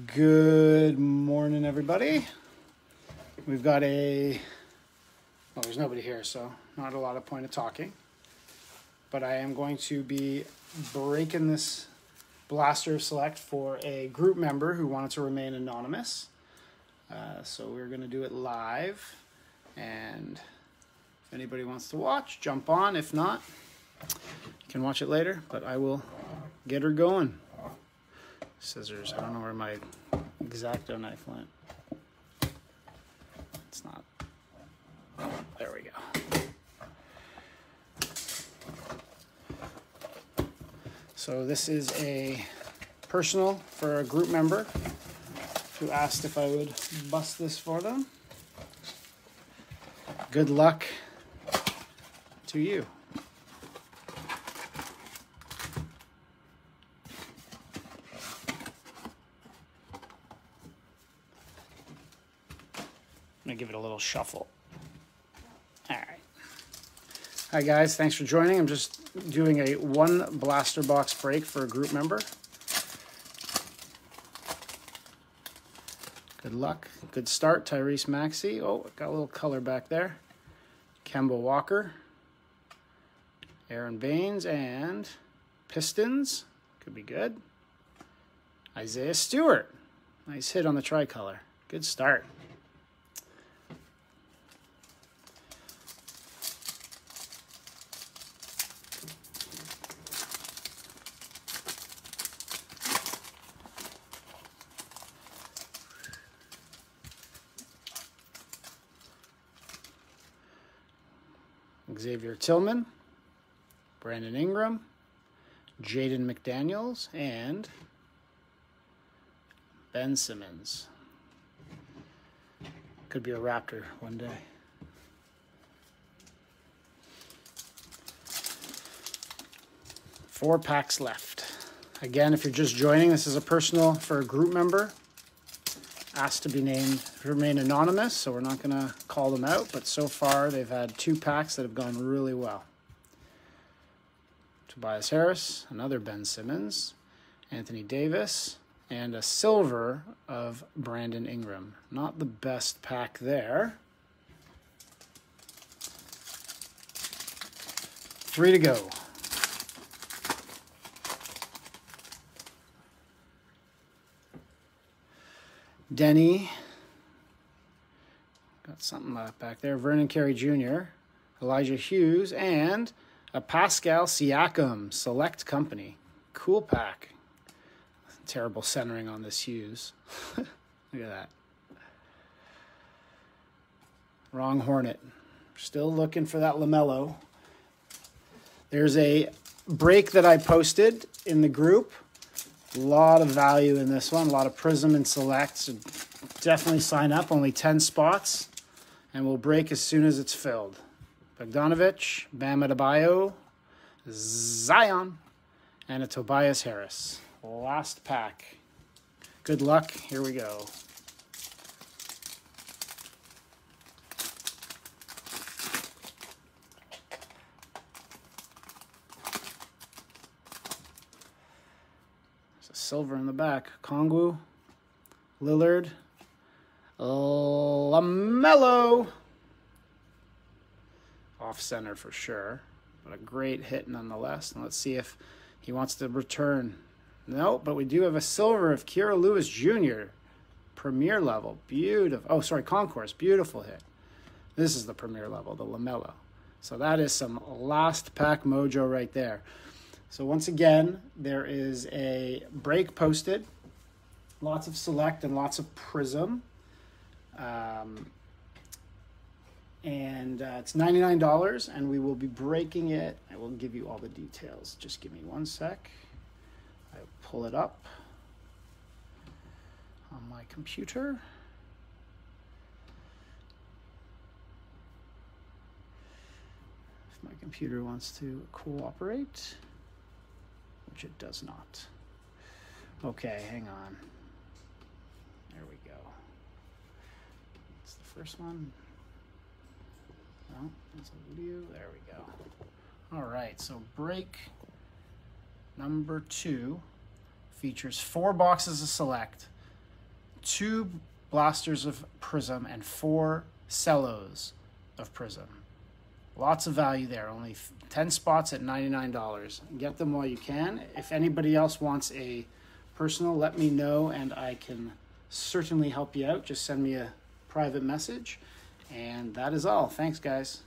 Good morning, everybody. We've got well, there's nobody here, so not a lot of point of talking. But I am going to be breaking this blaster select for a group member who wanted to remain anonymous. So we're going to do it live. And if anybody wants to watch, jump on. If not, you can watch it later, but I will get her going. Scissors. I don't know where my X-Acto knife went. It's not. There we go. So this is a personal for a group member who asked if I would bust this for them. Good luck to you. I'm gonna give it a little shuffle. All right. Hi guys, thanks for joining. I'm just doing a one blaster box break for a group member. Good luck. Good start, Tyrese Maxey. Oh, got a little color back there. Kemba Walker. Aaron Baines and Pistons. Could be good. Isaiah Stewart. Nice hit on the tricolor. Good start. Xavier Tillman, Brandon Ingram, Jaden McDaniels, and Ben Simmons. Could be a Raptor one day. Four packs left. Again, if you're just joining, this is a personal for a group member. Asked to be named, remain anonymous, so we're not going to call them out, but so far they've had two packs that have gone really well. Tobias Harris, another Ben Simmons, Anthony Davis, and a silver of Brandon Ingram. Not the best pack there. 3 to go. Denny, got something back there. Vernon Carey Jr., Elijah Hughes, and a Pascal Siakam Select Company. Cool pack. Terrible centering on this Hughes. Look at that. Wrong Hornet. Still looking for that LaMelo. There's a break that I posted in the group. A lot of value in this one, a lot of Prism and Select, so definitely sign up, only 10 spots, and we'll break as soon as it's filled. Bogdanovich, Bam Adebayo, Zion, and a Tobias Harris. Last pack. Good luck, here we go. Silver in the back. Kongwu, Lillard, LaMelo. Off center for sure, but a great hit nonetheless. And let's see if he wants to return. No, but we do have a silver of Kira Lewis Jr. Premier level. Beautiful. Oh, sorry, Concourse. Beautiful hit. This is the premier level, the LaMelo. So that is some last pack mojo right there. So once again, there is a break posted, lots of Select and lots of Prism, and it's $99, and we will be breaking it. I will give you all the details. Just give me one sec. I'll pull it up on my computer. If my computer wants to cooperate. Which it does not. Okay, hang on. There we go. It's the first one. No, it's a video. There we go. All right, so break number 2 features 4 boxes of Select, 2 blasters of Prism and 4 cellos of Prism. Lots of value there. Only 10 spots at $99. Get them while you can. If anybody else wants a personal, let me know and I can certainly help you out. Just send me a private message. And that is all. Thanks, guys.